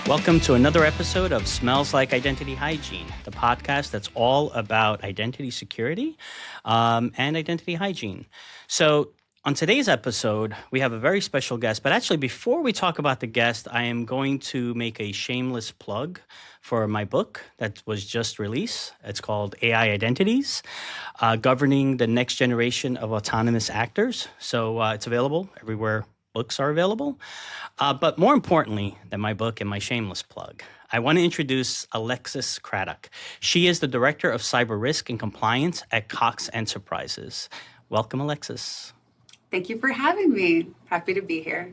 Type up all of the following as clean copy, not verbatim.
Welcome to another episode of Smells Like Identity Hygiene, the podcast that's all about identity security and identity hygiene. So on today's episode, we have a very special guest. But actually, before we talk about the guest, I am going to make a shameless plug for my book that was just released. It's called AI Identities, Governing the Next Generation of Autonomous Actors. So it's available everywhere books are available. But more importantly than my book and my shameless plug, I want to introduce Alexis Craddock. She is the Director of Cyber Risk and Compliance at Cox Enterprises. Welcome, Alexis. Thank you for having me. Happy to be here.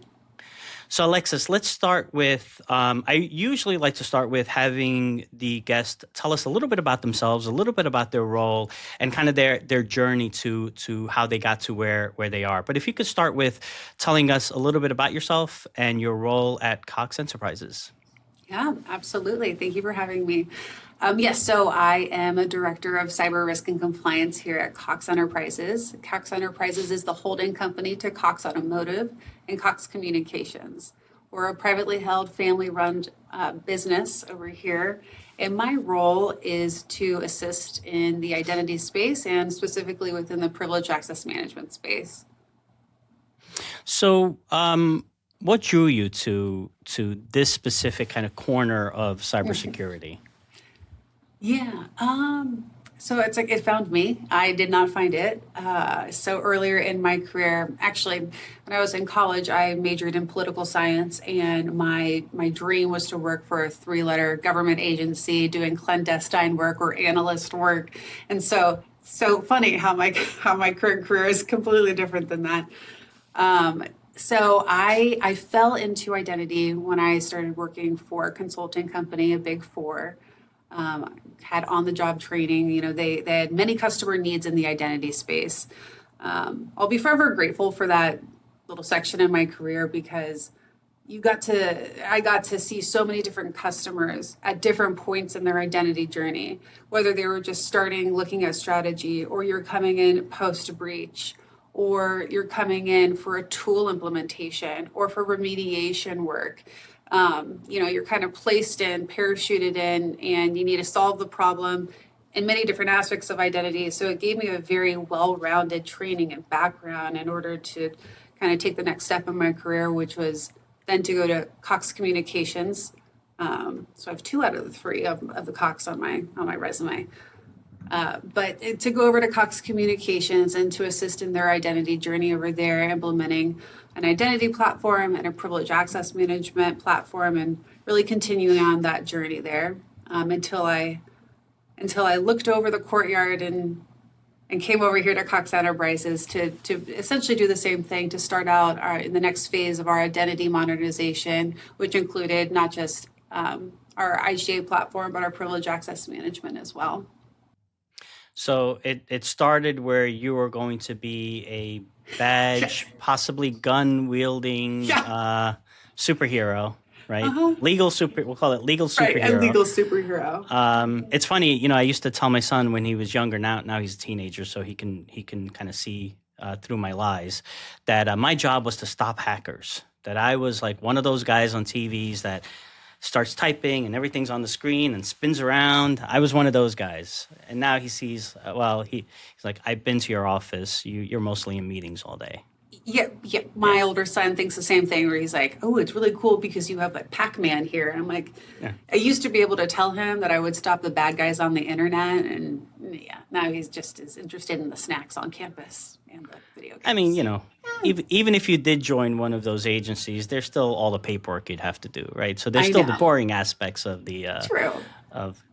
So, Alexis, let's start with, I usually like to start with having the guest tell us a little bit about themselves, a little bit about their role, and kind of their journey to how they got to where they are. But if you could start with telling us a little bit about yourself and your role at Cox Enterprises. Yeah, absolutely. Thank you for having me. Yes, so I am a Director of Cyber Risk and Compliance here at Cox Enterprises. Cox Enterprises is the holding company to Cox Automotive and Cox Communications. We're a privately held, family-run business over here, and my role is to assist in the identity space and specifically within the privileged access management space. So, what drew you to this specific kind of corner of cybersecurity? Yeah. So it's like it found me. I did not find it. So earlier in my career, actually, when I was in college, I majored in political science, and my dream was to work for a 3-letter government agency doing clandestine work or analyst work. And so funny how my current career is completely different than that. So I fell into identity when I started working for a consulting company, a Big Four. Had on-the-job training. You know, they had many customer needs in the identity space. I'll be forever grateful for that little section in my career because I got to see so many different customers at different points in their identity journey, whether they were just starting looking at strategy, or you're coming in post-breach, or you're coming in for a tool implementation or for remediation work. You're kind of placed in, parachuted in, and you need to solve the problem in many different aspects of identity. So it gave me a very well-rounded training and background in order to kind of take the next step in my career, which was then to go to Cox Communications. So I have 2 out of the 3 of the Cox on my resume. But to go over to Cox Communications and to assist in their identity journey over there, implementing an identity platform and a privileged access management platform, and really continuing on that journey there until I looked over the courtyard and came over here to Cox Enterprises to essentially do the same thing, to start out in the next phase of our identity modernization, which included not just our IGA platform, but our privileged access management as well. So it started where you were going to be a badge, possibly gun-wielding superhero, right? Uh-huh. We'll call it legal superhero. Right, a legal superhero. It's funny, I used to tell my son when he was younger, now he's a teenager, so he can kind of see through my lies, that my job was to stop hackers, that I was like one of those guys on TVs that starts typing and everything's on the screen and spins around. I was one of those guys. And now he sees, he's like, I've been to your office. You're mostly in meetings all day. Yeah. My older son thinks the same thing, where he's like, oh, it's really cool because you have like Pac-Man here. And I'm like, yeah. I used to be able to tell him that I would stop the bad guys on the internet. And now he's just as interested in the snacks on campus and the video games. I mean, even if you did join one of those agencies, there's still all the paperwork you'd have to do, right? So there's still the boring aspects of the True.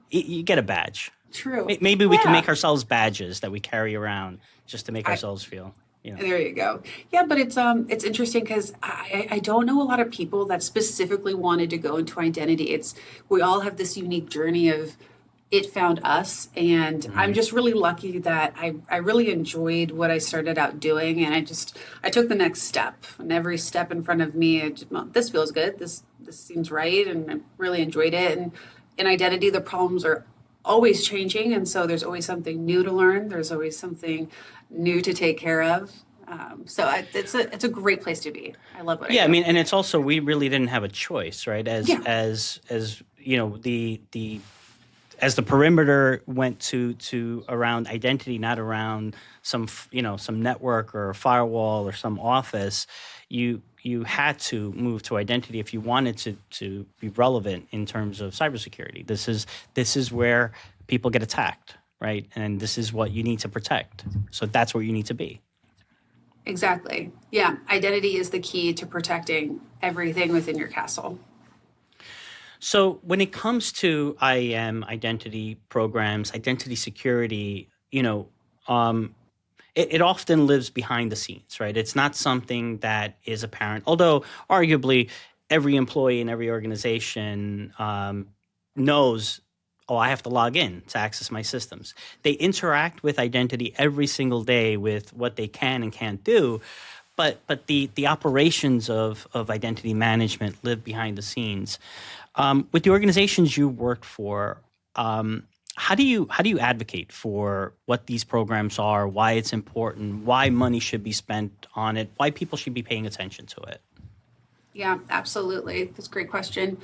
You get a badge. True. Maybe we can make ourselves badges that we carry around just to make ourselves feel. There you go. Yeah, but it's interesting because I don't know a lot of people that specifically wanted to go into identity. We all have this unique journey of it found us, and I'm just really lucky that I really enjoyed what I started out doing, and I took the next step, and every step in front of me, this feels good, this seems right, and I really enjoyed it. And in identity, the problems are always changing, and so there's always something new to learn. There's always something new to take care of. It's a great place to be. I love what I Yeah, I do. mean, and it's also we really didn't have a choice, right? Yeah. As you know, the as the perimeter went to around identity, not around some network or firewall or some office, you had to move to identity if you wanted to be relevant in terms of cybersecurity. This is where people get attacked, right? And this is what you need to protect. So that's where you need to be. Exactly. Yeah. Identity is the key to protecting everything within your castle. So when it comes to IAM, identity programs, identity security, it often lives behind the scenes, right? It's not something that is apparent, although arguably every employee in every organization knows, oh, I have to log in to access my systems. They interact with identity every single day with what they can and can't do, but the operations of identity management live behind the scenes. With the organizations you worked for, how do you advocate for what these programs are, why it's important, why money should be spent on it, why people should be paying attention to it? Yeah, absolutely. That's a great question.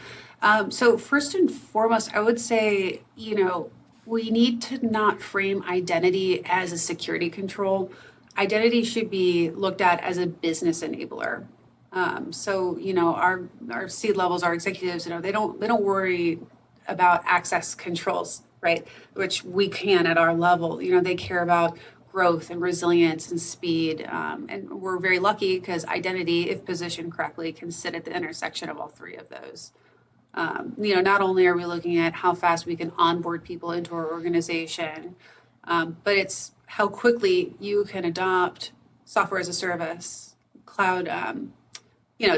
So first and foremost, I would say, we need to not frame identity as a security control. Identity should be looked at as a business enabler. Our C levels, our executives, they don't worry about access controls, right? Which we can at our level. They care about growth and resilience and speed. And we're very lucky because identity, if positioned correctly, can sit at the intersection of all three of those. Not only are we looking at how fast we can onboard people into our organization, but it's how quickly you can adopt software as a service, cloud,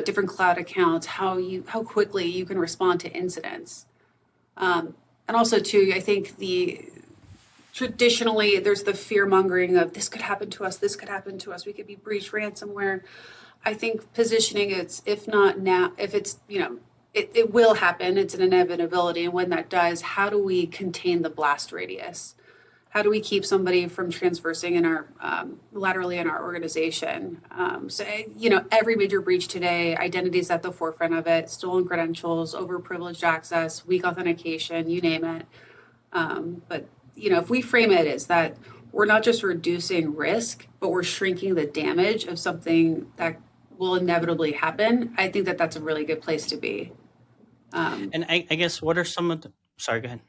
different cloud accounts, how quickly you can respond to incidents. And also too, I think the traditionally there's the fear mongering of this could happen to us, this could happen to us, we could be breached, ransomware. I think positioning it's if not now, if it's it will happen, it's an inevitability, and when that does, how do we contain the blast radius? How do we keep somebody from transversing in our laterally in our organization? Every major breach today, identity is at the forefront of it. Stolen credentials, overprivileged access, weak authentication, you name it. But if we frame it as that we're not just reducing risk, but we're shrinking the damage of something that will inevitably happen, I think that that's a really good place to be. Um, And I guess what are some of the, sorry, go ahead.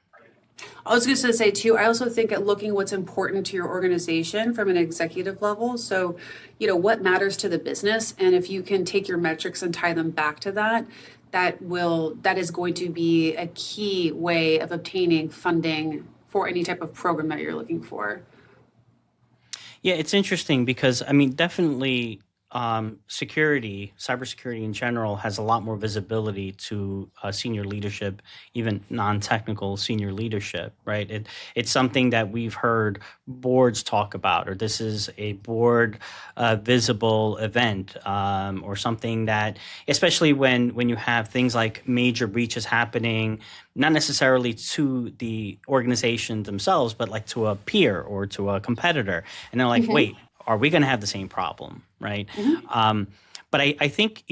I was just going to say too, I also think at looking what's important to your organization from an executive level. So, what matters to the business, and if you can take your metrics and tie them back to that, that is going to be a key way of obtaining funding for any type of program that you're looking for. Yeah, it's interesting because I mean, definitely, cybersecurity in general, has a lot more visibility to senior leadership, even non-technical senior leadership, right? It's something that we've heard boards talk about, or this is a board visible event, or something that, especially when you have things like major breaches happening, not necessarily to the organization themselves, but like to a peer or to a competitor. And they're like, Mm-hmm. wait, are we going to have the same problem? Right. Mm-hmm. But I think,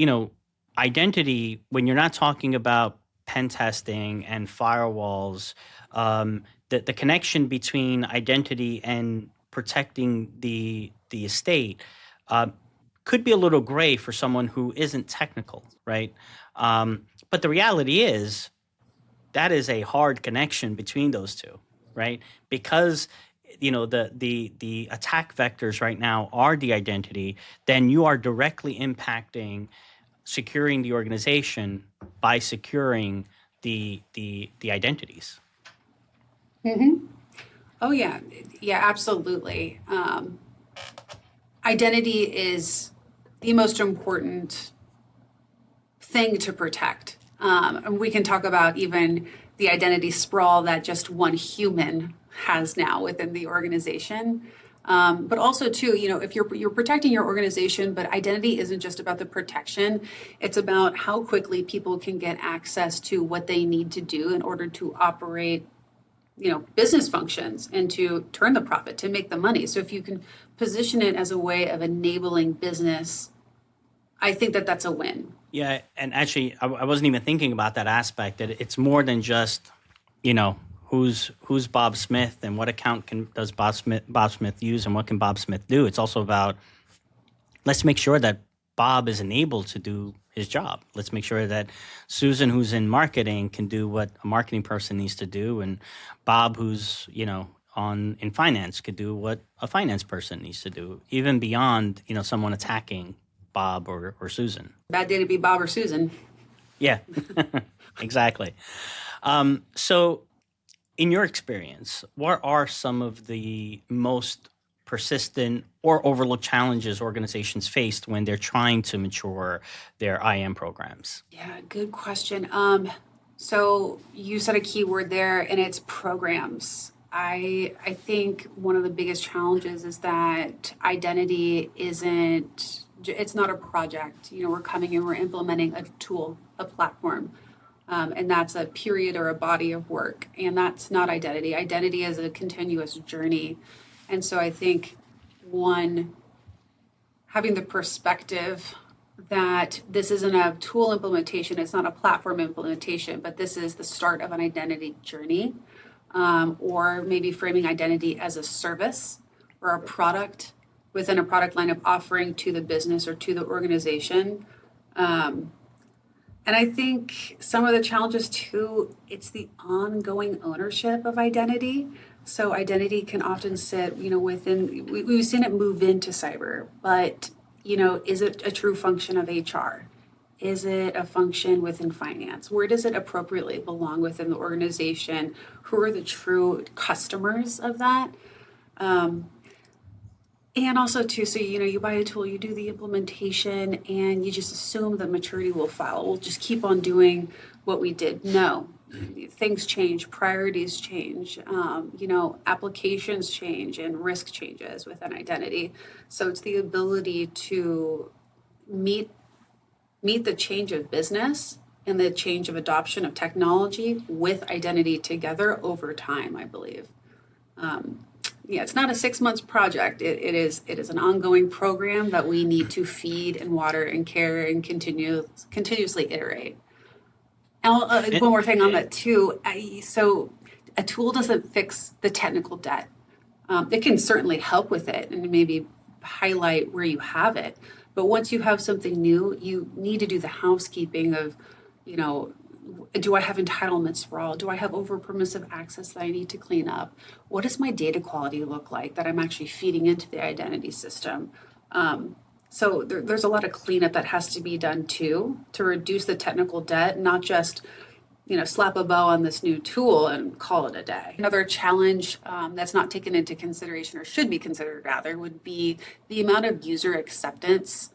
identity, when you're not talking about pen testing and firewalls, the connection between identity and protecting the estate uh, could be a little gray for someone who isn't technical. Right. But the reality is, that is a hard connection between those two, right? Because the attack vectors right now are the identity, then you are directly impacting securing the organization by securing the identities. Mm-hmm. Oh yeah, yeah, absolutely. Identity is the most important thing to protect. And we can talk about even the identity sprawl that just one human has now within the organization. But also too, if you're protecting your organization, but identity isn't just about the protection, it's about how quickly people can get access to what they need to do in order to operate business functions and to turn the profit, to make the money. So if you can position it as a way of enabling business, I think that that's a win. Yeah, and actually, I wasn't even thinking about that aspect. That it's more than just, you know, who's Bob Smith and what account does Bob Smith use and what can Bob Smith do. It's also about, let's make sure that Bob is enabled to do his job. Let's make sure that Susan, who's in marketing, can do what a marketing person needs to do, and Bob, who's on in finance, could do what a finance person needs to do, even beyond someone attacking Bob or Susan. Bad day to be Bob or Susan. Yeah, exactly. So, in your experience, what are some of the most persistent or overlooked challenges organizations faced when they're trying to mature their IM programs? Yeah, good question. So you said a key word there, and it's programs. I think one of the biggest challenges is that identity isn't, it's not a project. We're coming in, we're implementing a tool, a platform, and that's a period or a body of work. And that's not identity. Identity is a continuous journey. And so I think one, having the perspective that this isn't a tool implementation, it's not a platform implementation, but this is the start of an identity journey, or maybe framing identity as a service or a product within a product line of offering to the business or to the organization. And I think some of the challenges too, it's the ongoing ownership of identity. So identity can often sit, within, we've seen it move into cyber, but, is it a true function of HR? Is it a function within finance? Where does it appropriately belong within the organization? Who are the true customers of that? And also too, so you buy a tool, you do the implementation, and you just assume that maturity will follow. We'll just keep on doing what we did. No, things change, priorities change, applications change, and risk changes within identity. So it's the ability to meet the change of business and the change of adoption of technology with identity together over time, I believe. It's not a 6 months project. It is an ongoing program that we need to feed and water and care and continuously iterate. And one more thing on that too. So a tool doesn't fix the technical debt. It can certainly help with it and maybe highlight where you have it. But once you have something new, you need to do the housekeeping of, do I have entitlement sprawl? Do I have over permissive access that I need to clean up? What does my data quality look like that I'm actually feeding into the identity system? So there's a lot of cleanup that has to be done too to reduce the technical debt, not just slap a bow on this new tool and call it a day. Another challenge that's not taken into consideration, or should be considered rather, would be the amount of user acceptance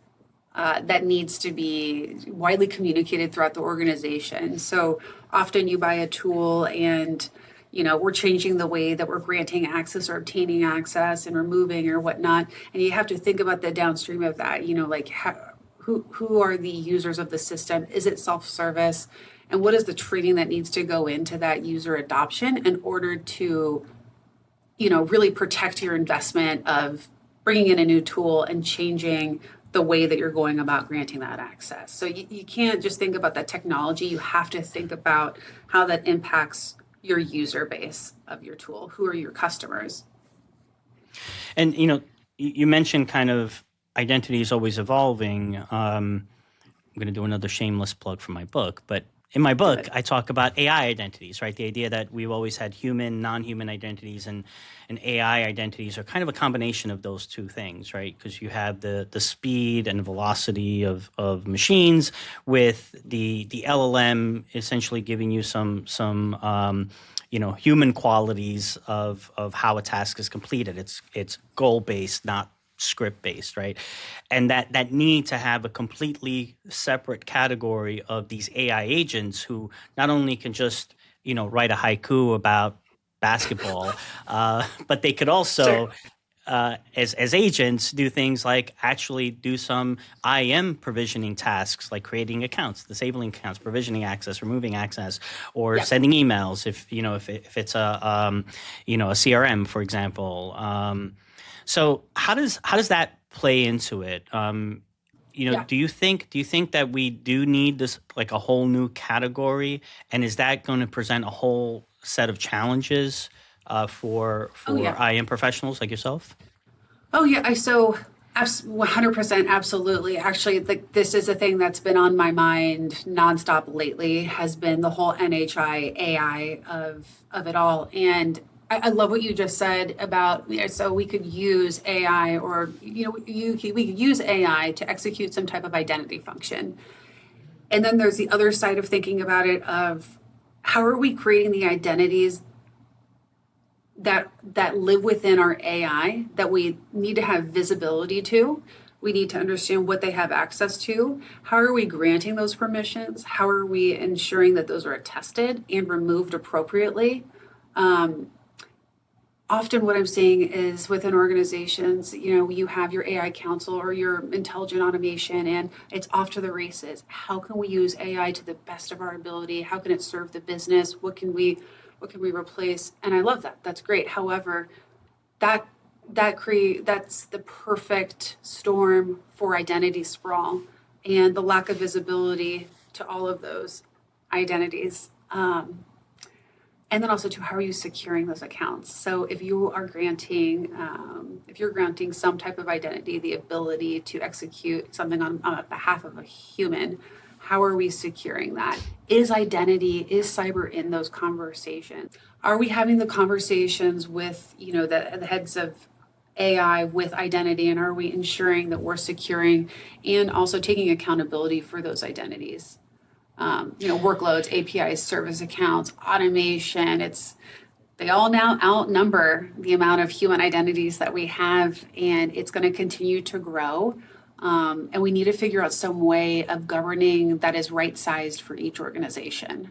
that needs to be widely communicated throughout the organization. So often you buy a tool and, we're changing the way that we're granting access or obtaining access and removing or whatnot. And you have to think about the downstream of that, who are the users of the system? Is it self-service? And what is the training that needs to go into that user adoption in order to, really protect your investment of bringing in a new tool and changing the way that you're going about granting that access. So you can't just think about that technology. You have to think about how that impacts your user base of your tool. Who are your customers? And you mentioned kind of identity is always evolving. I'm going to do another shameless plug for my book, but in my book, I talk about AI identities, right? The idea that we've always had human, non-human identities, and AI identities are kind of a combination of those two things, right? Because you have the speed and velocity of machines, with the LLM essentially giving you some human qualities of how a task is completed. It's goal based, not script based, right? And that need to have a completely separate category of these AI agents who not only can just write a haiku about basketball, but they could also as agents, do things like actually do some IAM provisioning tasks, like creating accounts, disabling accounts, provisioning access, removing access, or Yeah. sending emails. If it's a CRM, for example. So how does that play into it? Yeah. Do you think that we do need this, like, a whole new category, and is that going to present a whole set of challenges for Oh, yeah. IM professionals like yourself? Oh, yeah. 100% absolutely. Actually, this is a thing that's been on my mind nonstop lately, has been the whole NHI AI of it all. And I love what you just said about, so we could use AI, or, we could use AI to execute some type of identity function. And then there's the other side of thinking about it of how are we creating the identities that live within our AI that we need to have visibility to. We need to understand what they have access to. How are we granting those permissions? How are we ensuring that those are attested and removed appropriately? Um, Often what I'm seeing is within organizations, you have your AI council or your intelligent automation, and it's off to the races. How can we use AI to the best of our ability? How can it serve the business? What can we replace? And I love that. That's great. However, that that's the perfect storm for identity sprawl and the lack of visibility to all of those identities. And then also to how are you securing those accounts? So if you're granting some type of identity, the ability to execute something on behalf of a human, how are we securing that? Is cyber in those conversations? Are we having the conversations with, the heads of AI with identity, and are we ensuring that we're securing and also taking accountability for those identities? Workloads, APIs, service accounts, automation. They all now outnumber the amount of human identities that we have, and it's going to continue to grow. And we need to figure out some way of governing that is right sized for each organization.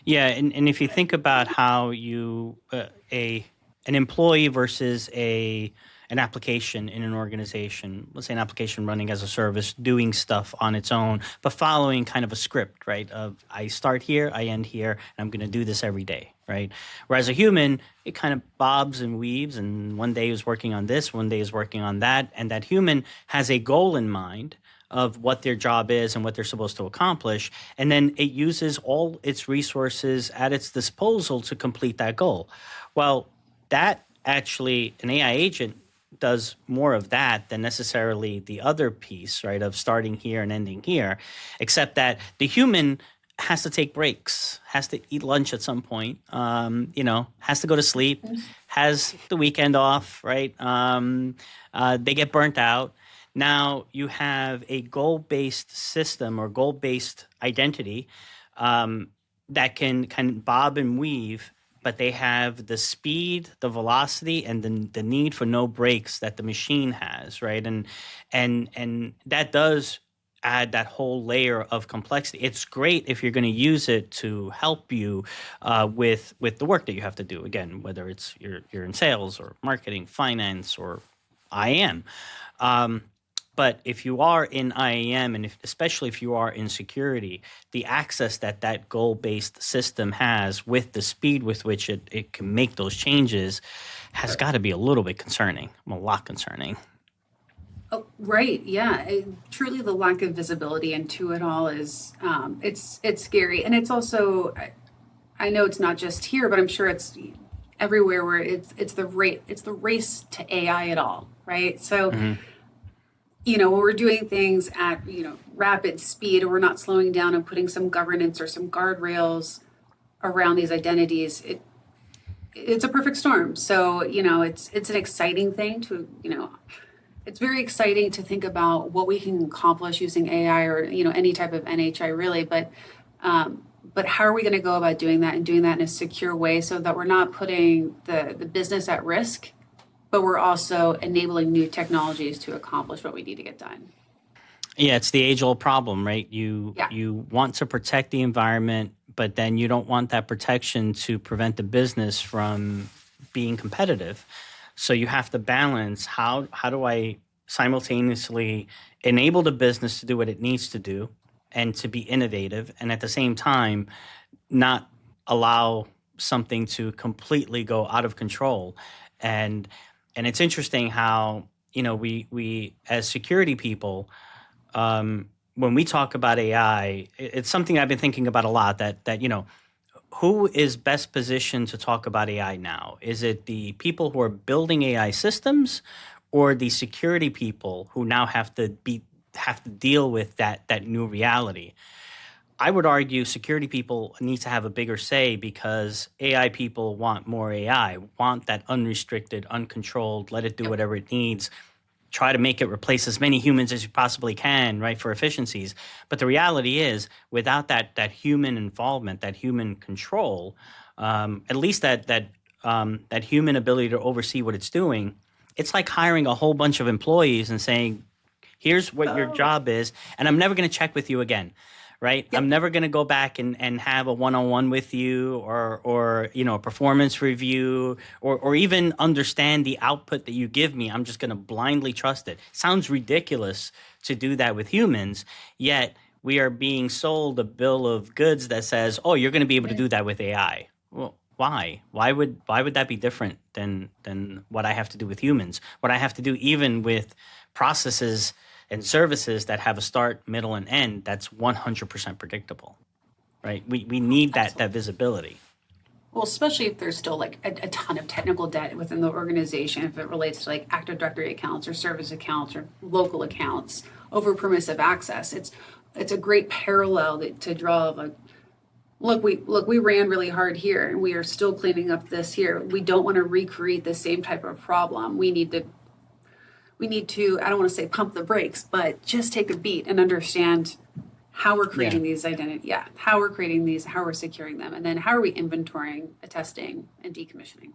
Yeah, and if you think about how an employee versus an application in an organization, let's say an application running as a service, doing stuff on its own, but following kind of a script, right? Of I start here, I end here, and I'm going to do this every day, right? Whereas a human, it kind of bobs and weaves, and one day is working on this, one day is working on that, and that human has a goal in mind of what their job is and what they're supposed to accomplish. And then it uses all its resources at its disposal to complete that goal. Well, that actually, an AI agent does more of that than necessarily the other piece, right, of starting here and ending here, except that the human has to take breaks, has to eat lunch at some point, has to go to sleep, has the weekend off, right? They get burnt out. Now you have a goal-based system or goal-based identity that can bob and weave, but they have the speed, the velocity, and the need for no breaks that the machine has, right? And that does add that whole layer of complexity. It's great if you're going to use it to help you with the work that you have to do. Again, whether it's you're in sales or marketing, finance, or IM. But if you are in IAM, and especially if you are in security, the access that goal-based system has with the speed with which it can make those changes has got to be a little bit concerning, a lot concerning. Oh, right. Yeah. Truly, the lack of visibility into it all is it's scary, and it's also I know it's not just here, but I'm sure it's everywhere where it's the race to AI at all, right? So Hmm. when we're doing things at rapid speed, or we're not slowing down and putting some governance or some guardrails around these identities, it's a perfect storm. So it's an exciting thing to it's very exciting to think about what we can accomplish using AI, or any type of NHI really, but how are we going to go about doing that, and doing that in a secure way, so that we're not putting the business at risk, but we're also enabling new technologies to accomplish what we need to get done. Yeah, it's the age-old problem, right? You Yeah. you want to protect the environment, but then you don't want that protection to prevent the business from being competitive. So you have to balance how do I simultaneously enable the business to do what it needs to do and to be innovative, and at the same time not allow something to completely go out of control. And it's interesting how, we as security people, when we talk about AI, it's something I've been thinking about a lot. That who is best positioned to talk about AI now? Is it the people who are building AI systems, or the security people who now have to deal with that new reality? I would argue security people need to have a bigger say, because AI people want more AI, want that unrestricted, uncontrolled, let it do Yep. whatever it needs, try to make it replace as many humans as you possibly can, right, for efficiencies. But the reality is, without that human involvement, that human control, at least that human ability to oversee what it's doing, it's like hiring a whole bunch of employees and saying, here's what your Oh, job is, and I'm never going to check with you again. Right, I'm yep. never going to go back and have a one-on-one with you, or a performance review, or even understand the output that you give me. I'm just going to blindly trust it. Sounds ridiculous to do that with humans, yet we are being sold a bill of goods that says, "Oh, you're going to be able to Yeah. do that with AI." Well, why? Why would that be different than what I have to do with humans? What I have to do even with processes and services that have a start, middle, and end, that's 100% predictable, right? We Oh, need that absolutely. visibility. Well, especially if there's still like a ton of technical debt within the organization, if it relates to like Active Directory accounts or service accounts or local accounts, over permissive access. It's a great parallel to draw of a we ran really hard here and we are still cleaning up this here. We don't want to recreate the same type of problem. We need to I don't want to say pump the brakes, but just take a beat and understand how we're Yeah. creating these identity, yeah, how we're creating these, how we're securing them, and then how are we inventorying, attesting, and decommissioning.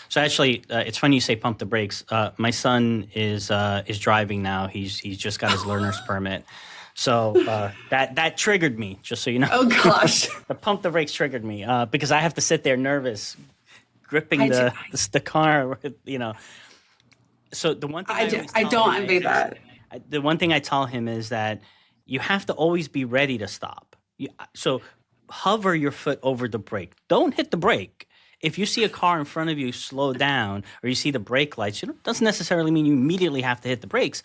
So actually, it's funny you say pump the brakes. My son is driving now. He's just got his learner's permit. So that triggered me. Just so you know, Oh gosh. the pump the brakes triggered me, because I have to sit there nervous, gripping I do, the car. So the one thing I always I tell don't him envy that. the one thing I tell him is that you have to always be ready to stop. So hover your foot over the brake. Don't hit the brake. If you see a car in front of you slow down, or you see the brake lights, it doesn't necessarily mean you immediately have to hit the brakes,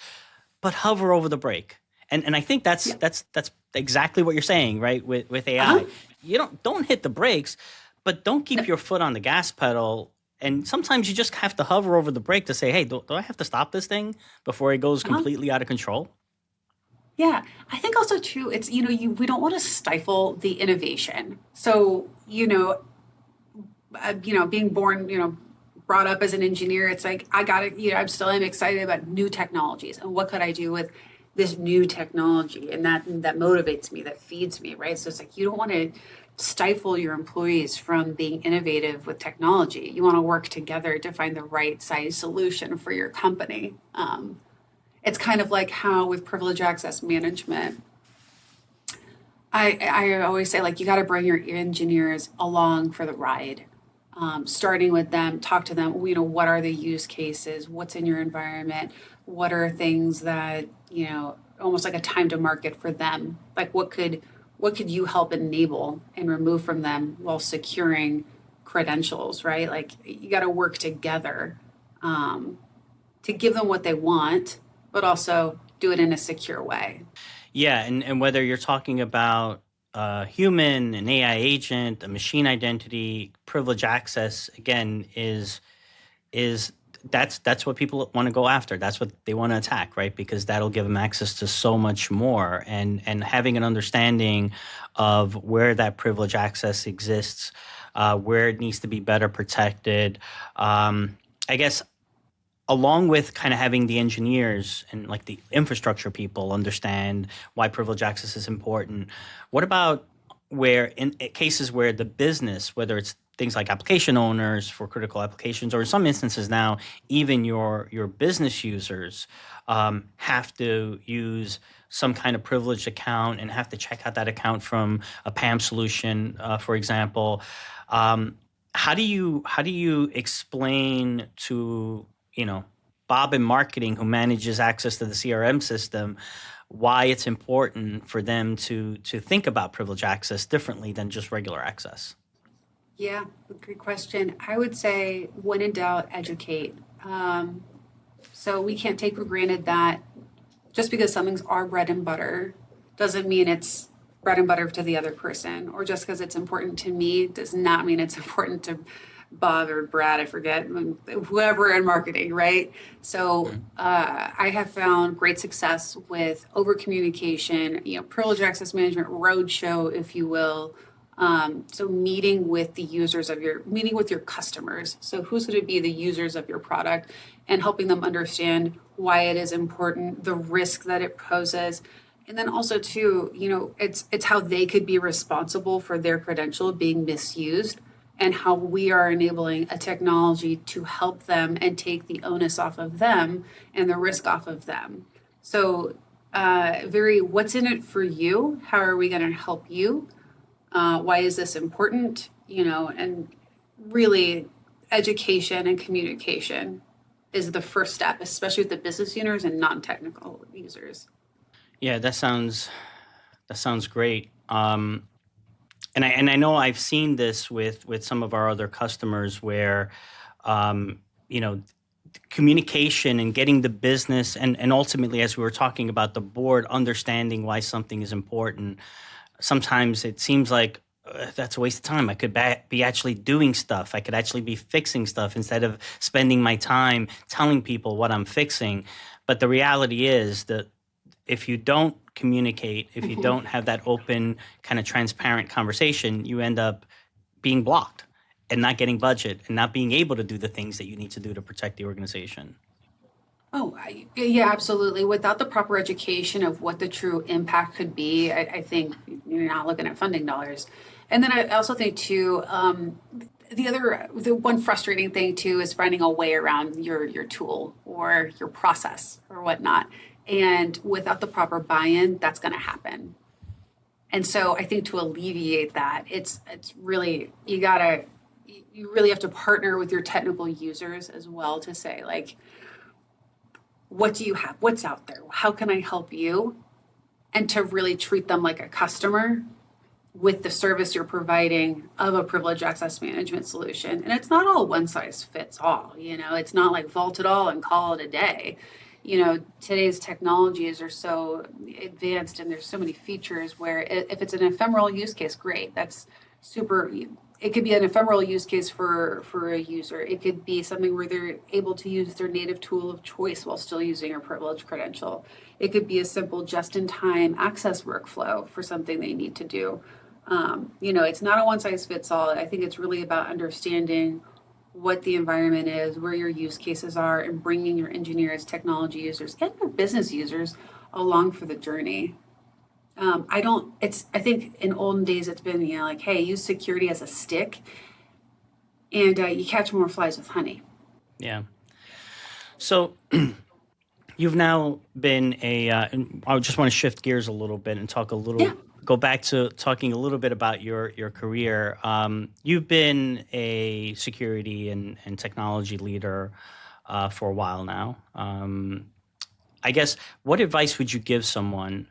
but hover over the brake. And I think that's Yeah. that's exactly what you're saying, right? With Uh-huh. AI, you don't hit the brakes, but don't No. keep your foot on the gas pedal. And sometimes you just have to hover over the brake to say, "Hey, do I have to stop this thing before it goes Uh-huh. completely out of control?" Yeah, I think also too, it's we don't want to stifle the innovation. So being born, brought up as an engineer, it's like I got to, I'm still am excited about new technologies and what could I do with this new technology, and that motivates me, that feeds me, right? So it's like you don't want to stifle your employees from being innovative with technology. You want to work together to find the right size solution for your company. It's kind of like how with privilege access management, I always say, like, you got to bring your engineers along for the ride. Starting with them, talk to them. What are the use cases? What's in your environment? What are things that almost like a time to market for them? Like, what could you help enable and remove from them while securing credentials? Right? Like, you got to work together um, to give them what they want, but also do it in a secure way. Yeah, and whether you're talking about a human, an AI agent, a machine identity, privilege access, again, is that's what people want to go after. That's what they want to attack, right? Because that'll give them access to so much more, and having an understanding of where that privilege access exists, where it needs to be better protected. I guess along with kind of having the engineers and like the infrastructure people understand why privilege access is important. What about where in cases where the business, whether it's things like application owners for critical applications, or in some instances now even your business users, have to use some kind of privileged account and have to check out that account from a PAM solution, for example. Um, how do you explain to, Bob in marketing who manages access to the CRM system, why it's important for them to think about privilege access differently than just regular access? Yeah, great question. I would say, when in doubt, educate. So we can't take for granted that just because something's our bread and butter doesn't mean it's bread and butter to the other person. Or just because it's important to me does not mean it's important to Bob or Brad, I forget, whoever in marketing, right? So I have found great success with over communication, privilege access management roadshow, if you will. So meeting with the users of meeting with your customers. So who's going to be the users of your product, and helping them understand why it is important, the risk that it poses. And then also too, it's how they could be responsible for their credential being misused, and how we are enabling a technology to help them and take the onus off of them and the risk off of them. So very, what's in it for you? How are we going to help you? Why is this important? And really, education and communication is the first step, especially with the business users and non-technical users. Yeah, that sounds great. And I know I've seen this with some of our other customers where, um, you know, communication and getting the business, and ultimately, as we were talking about the board, understanding why something is important. Sometimes it seems like that's a waste of time. I could be actually doing stuff. I could actually be fixing stuff instead of spending my time telling people what I'm fixing. But the reality is that if you don't communicate, if you don't have that open, kind of transparent conversation, you end up being blocked and not getting budget and not being able to do the things that you need to do to protect the organization. Oh, yeah, absolutely. Without the proper education of what the true impact could be, I think you're not looking at funding dollars. And then I also think too, the one frustrating thing too is finding a way around your tool or your process or whatnot. And without the proper buy-in, that's going to happen. And so I think to alleviate that, it's really, you really have to partner with your technical users as well to say, like, what do you have? What's out there? How can I help you? And to really treat them like a customer with the service you're providing of a privileged access management solution. And it's not all one size fits all. It's not like vault it all and call it a day. Today's technologies are so advanced, and there's so many features where if it's an ephemeral use case, great. That's super. It could be an ephemeral use case for a user. It could be something where they're able to use their native tool of choice while still using a privileged credential. It could be a simple just-in-time access workflow for something they need to do. It's not a one size fits all. I think it's really about understanding what the environment is, where your use cases are, and bringing your engineers, technology users, and your business users along for the journey. I think in olden days it's been, like, hey, use security as a stick, and you catch more flies with honey. Yeah. So you've now been and I just want to shift gears a little bit and Yeah. go back to talking a little bit about your career. You've been a security and technology leader for a while now. I guess, what advice would you give someone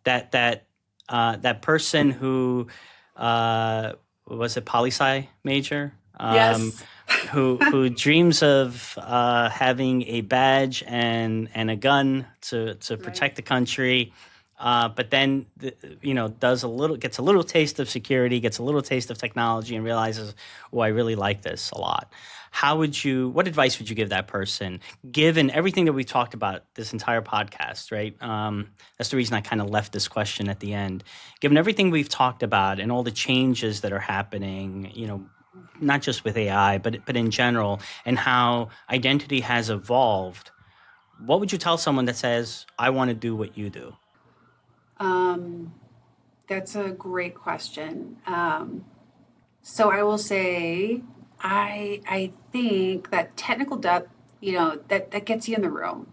that person who was a poli sci major, Yes. who dreams of having a badge and a gun to Right. protect the country, but then gets a little taste of security, gets a little taste of technology, and realizes, oh, I really like this a lot. What advice would you give that person, given everything that we talked about this entire podcast, right? That's the reason I kind of left this question at the end. Given everything we've talked about and all the changes that are happening, not just with AI, but in general, and how identity has evolved, what would you tell someone that says, I want to do what you do? Um, that's a great question. So I will say, I think that technical depth, that gets you in the room,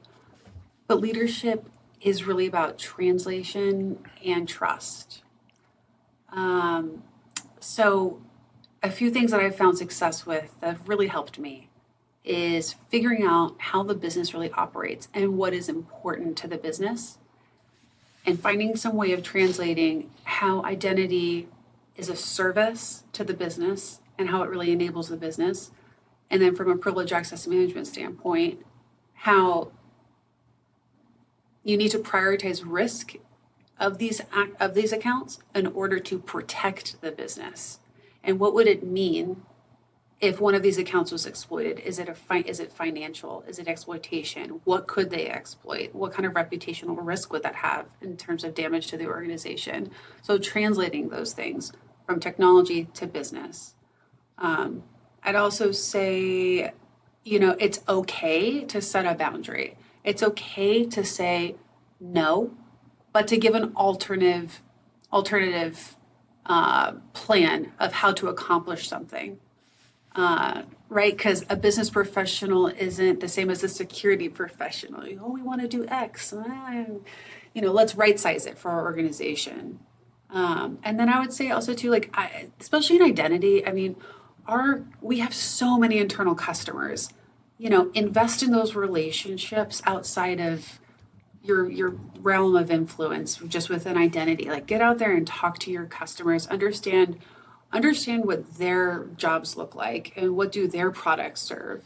but leadership is really about translation and trust. Um, so a few things that I've found success with that have really helped me is figuring out how the business really operates and what is important to the business, and finding some way of translating how identity is a service to the business and how it really enables the business. And then from a privilege access management standpoint, how you need to prioritize risk of these accounts in order to protect the business. And what would it mean if one of these accounts was exploited? Is it financial? Is it exploitation? What could they exploit? What kind of reputational risk would that have in terms of damage to the organization? So translating those things from technology to business. I'd also say, it's okay to set a boundary. It's okay to say no, but to give an alternative plan of how to accomplish something. Right? Because a business professional isn't the same as a security professional. We want to do X. Let's right size it for our organization. And then I would say also too, especially in identity, we have so many internal customers. Invest in those relationships outside of your realm of influence, just within identity. Like, get out there and talk to your customers, understand what their jobs look like and what do their products serve.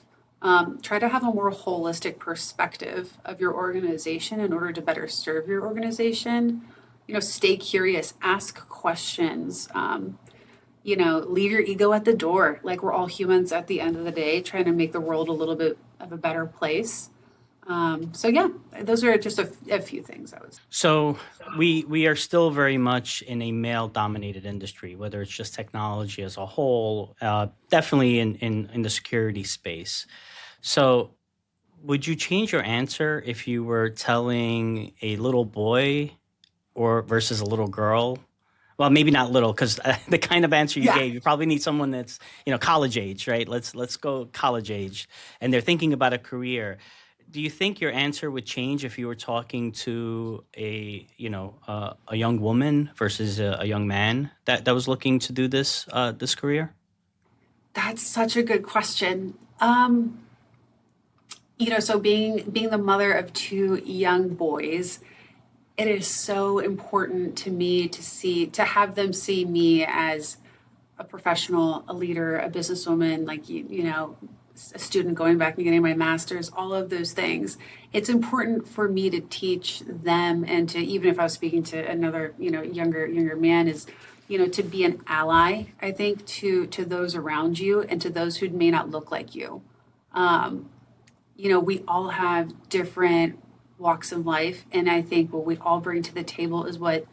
Try to have a more holistic perspective of your organization in order to better serve your organization. Stay curious, ask questions. Leave your ego at the door. Like, we're all humans at the end of the day, trying to make the world a little bit of a better place. Those are just a few things I was. So we are still very much in a male-dominated industry, whether it's just technology as a whole, definitely in the security space. So would you change your answer if you were telling a little boy or versus a little girl? Well, maybe not little, because the kind of answer you gave, you probably need someone that's college age, right? Let's go college age, and they're thinking about a career. Do you think your answer would change if you were talking to a young woman versus a young man that was looking to do this career? That's such a good question. So being the mother of two young boys, it is so important to me to have them see me as a professional, a leader, a businesswoman, a student going back and getting my master's, all of those things. It's important for me to teach them, and to, even if I was speaking to another, younger man, is, to be an ally, I think, to those around you and to those who may not look like you. We all have different walks of life, and I think what we all bring to the table is what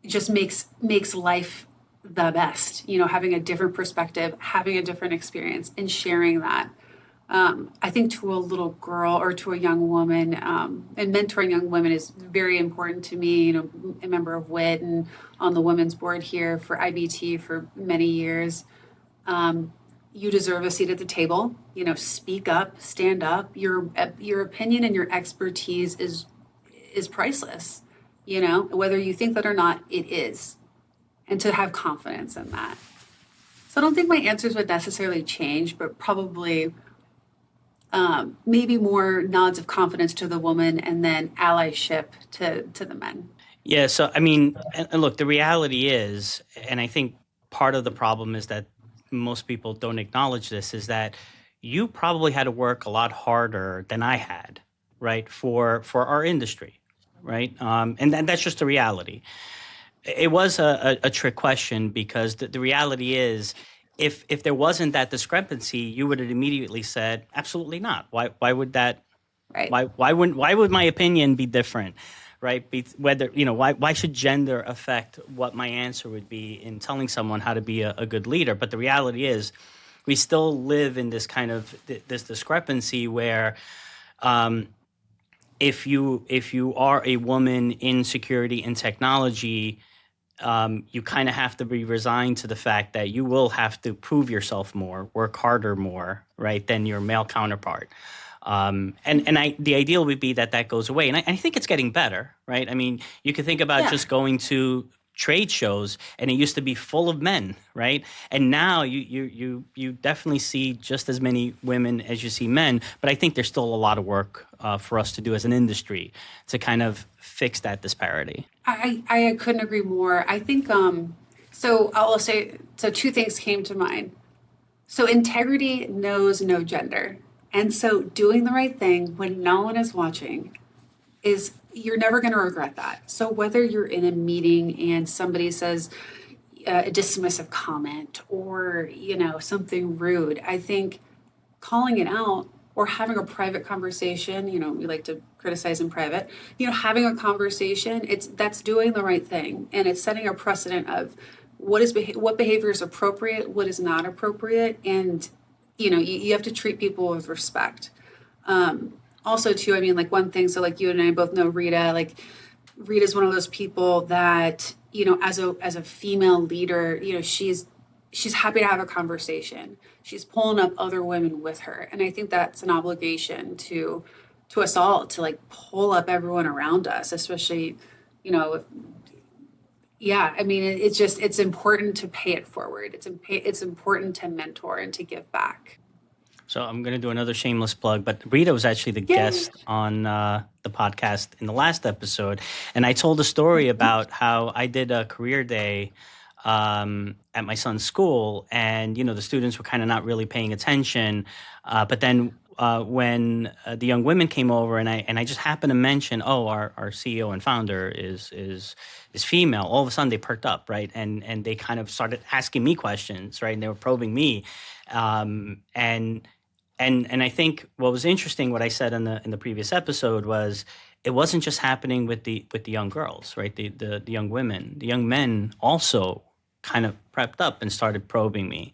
just makes life the best. Having a different perspective, having a different experience, and sharing that. I think to a little girl or to a young woman, and mentoring young women is very important to me. A member of WIT and on the women's board here for IBT for many years. You deserve a seat at the table. Speak up, stand up. Your opinion and your expertise is priceless. Whether you think that or not, it is. And to have confidence in that. So I don't think my answers would necessarily change, but probably maybe more nods of confidence to the woman, and then allyship to the men. Yeah. So, and look, the reality is, and I think part of the problem is that most people don't acknowledge this, is that you probably had to work a lot harder than I had, right, for our industry, right? And that's just the reality. It was a trick question, because the reality is, if there wasn't that discrepancy, you would have immediately said, absolutely not. Why would that? Right. Why would my opinion be different? Right? Why should gender affect what my answer would be in telling someone how to be a good leader? But the reality is, we still live in this kind of this discrepancy where, if you are a woman in security and technology, you kind of have to be resigned to the fact that you will have to prove yourself more, work harder more, right, than your male counterpart. The ideal would be that goes away. And I think it's getting better, right? You can think about just going to trade shows, and it used to be full of men, right? And now you definitely see just as many women as you see men, but I think there's still a lot of work for us to do as an industry to kind of fix that disparity. I couldn't agree more. I think so I'll say so two things came to mind. So integrity knows no gender. And so doing the right thing when no one is watching is you're never going to regret that. So whether you're in a meeting and somebody says a dismissive comment or, something rude, I think calling it out or having a private conversation, we like to criticize in private, having a conversation, that's doing the right thing and it's setting a precedent of what behavior is appropriate, what is not appropriate, and you have to treat people with respect. Also too, I mean, like one thing, so like you and I both know Rita, like Rita's one of those people that, as a female leader, she's happy to have a conversation. She's pulling up other women with her. And I think that's an obligation to us all to like pull up everyone around us, especially, yeah, I mean, it's important to pay it forward. It's important to mentor and to give back. So I'm going to do another shameless plug, but Rita was actually the Yay. guest on the podcast in the last episode, and I told a story about how I did a career day at my son's school, and the students were kind of not really paying attention, but then when the young women came over, and I just happened to mention, oh, our CEO and founder is female. All of a sudden, they perked up, right, and they kind of started asking me questions, right, and they were probing me, and I think what was interesting, what I said in the previous episode was it wasn't just happening with the young girls, right? The young women, the young men also kind of prepped up and started probing me,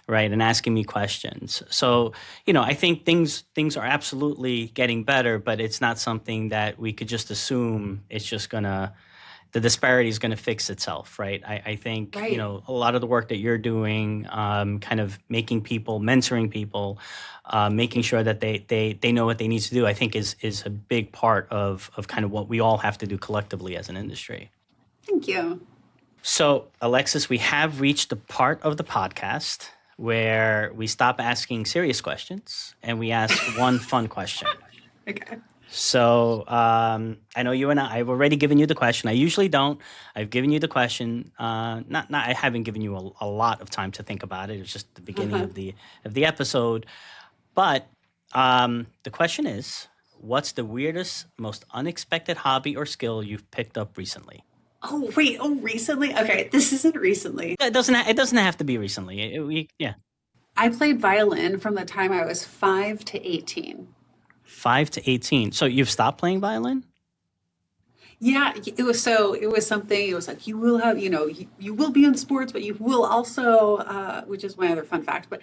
right, and asking me questions. So I think things are absolutely getting better, but it's not something that we could just assume it's just gonna the disparity is going to fix itself, right? I think, Right. A lot of the work that you're doing, kind of making people, mentoring people, making sure that they know what they need to do, I think is a big part of kind of what we all have to do collectively as an industry. Thank you. So, Alexis, we have reached the part of the podcast where we stop asking serious questions and we ask one fun question. Okay. So I know you and I've already given you the question. I usually don't. I've given you the question. Not. I haven't given you a lot of time to think about it. It's just the beginning of the episode. But the question is, what's the weirdest, most unexpected hobby or skill you've picked up recently? Oh, wait. Oh, recently? Okay. This isn't recently. It doesn't have to be recently. Yeah. I played violin from the time I was 5 to 18. 5 to 18. So you've stopped playing violin? Yeah, it was something, it was like, you will have, you will be in sports, but you will also, which is my other fun fact, but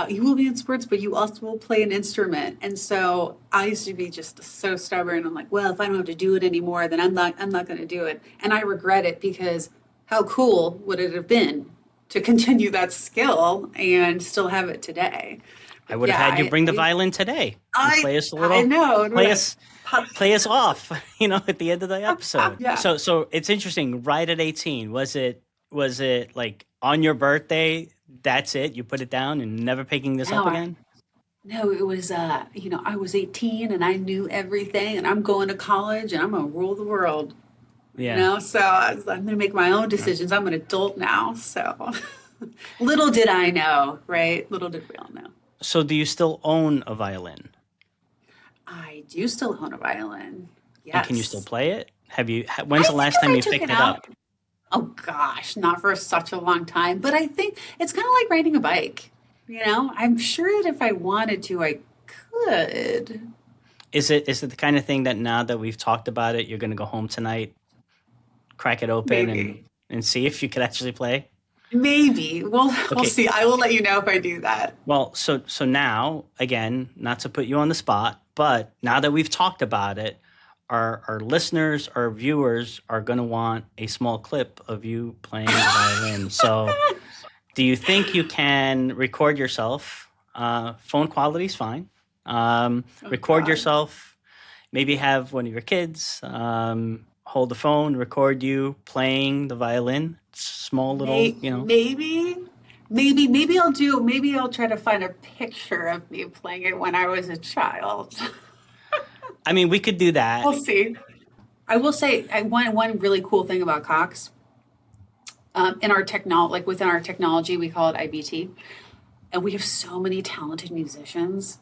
you will be in sports, but you also will play an instrument. And so I used to be just so stubborn. I'm like, well, if I don't have to do it anymore, then I'm not going to do it. And I regret it because how cool would it have been to continue that skill and still have it today? I would have had you bring the violin today and play us a little. I know. Play us off, at the end of the episode. Yeah. So it's interesting. Right at 18, was it like on your birthday? That's it. You put it down and never picking this up again. No, it was. I was 18 and I knew everything, and I'm going to college and I'm gonna rule the world. Yeah. So I'm gonna make my own decisions. I'm an adult now. So little did I know, right? Little did we all know. So do you still own a violin? I do still own a violin. Yes. And can you still play it? When's the last time you picked it up? Oh gosh, not for such a long time. But I think it's kind of like riding a bike. I'm sure that if I wanted to, I could. Is it the kind of thing that now that we've talked about it, you're going to go home tonight, crack it open, and see if you could actually play? Maybe. We'll see. I will let you know if I do that. Well, so now, again, not to put you on the spot, but now that we've talked about it, our listeners, our viewers are going to want a small clip of you playing the violin. So do you think you can record yourself? Phone quality is fine. Record yourself, maybe have one of your kids, hold the phone, record you playing the violin. Small little, Maybe I'll try to find a picture of me playing it when I was a child. I mean, we could do that. We'll see. I will say one really cool thing about Cox, in our within our technology, we call it IBT, and we have so many talented musicians.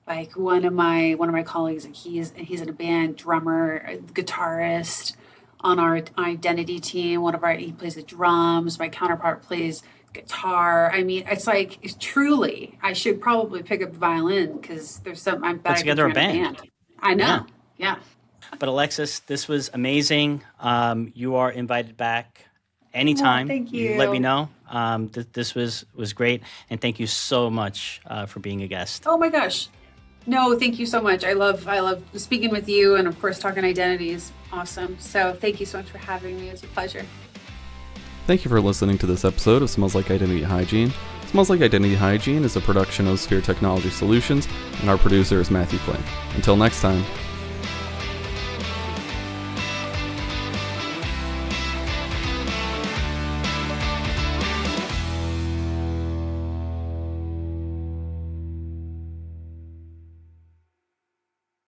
Like one of my colleagues, he's in a band, drummer, guitarist on our identity team. He plays the drums. My counterpart plays guitar. I mean, it's truly, I should probably pick up the violin because there's something I'm better. Put together a band. I know. Yeah. But Alexis, this was amazing. You are invited back anytime. Thank you. You let me know. This was great, and thank you so much for being a guest. Oh my gosh. No, thank you so much. I love speaking with you, and of course talking identity is awesome. So thank you so much for having me. It's a pleasure. Thank you for listening to this episode of Smells Like Identity Hygiene. Smells Like Identity Hygiene is a production of Sphere Technology Solutions, and our producer is Matthew Flynn. Until next time.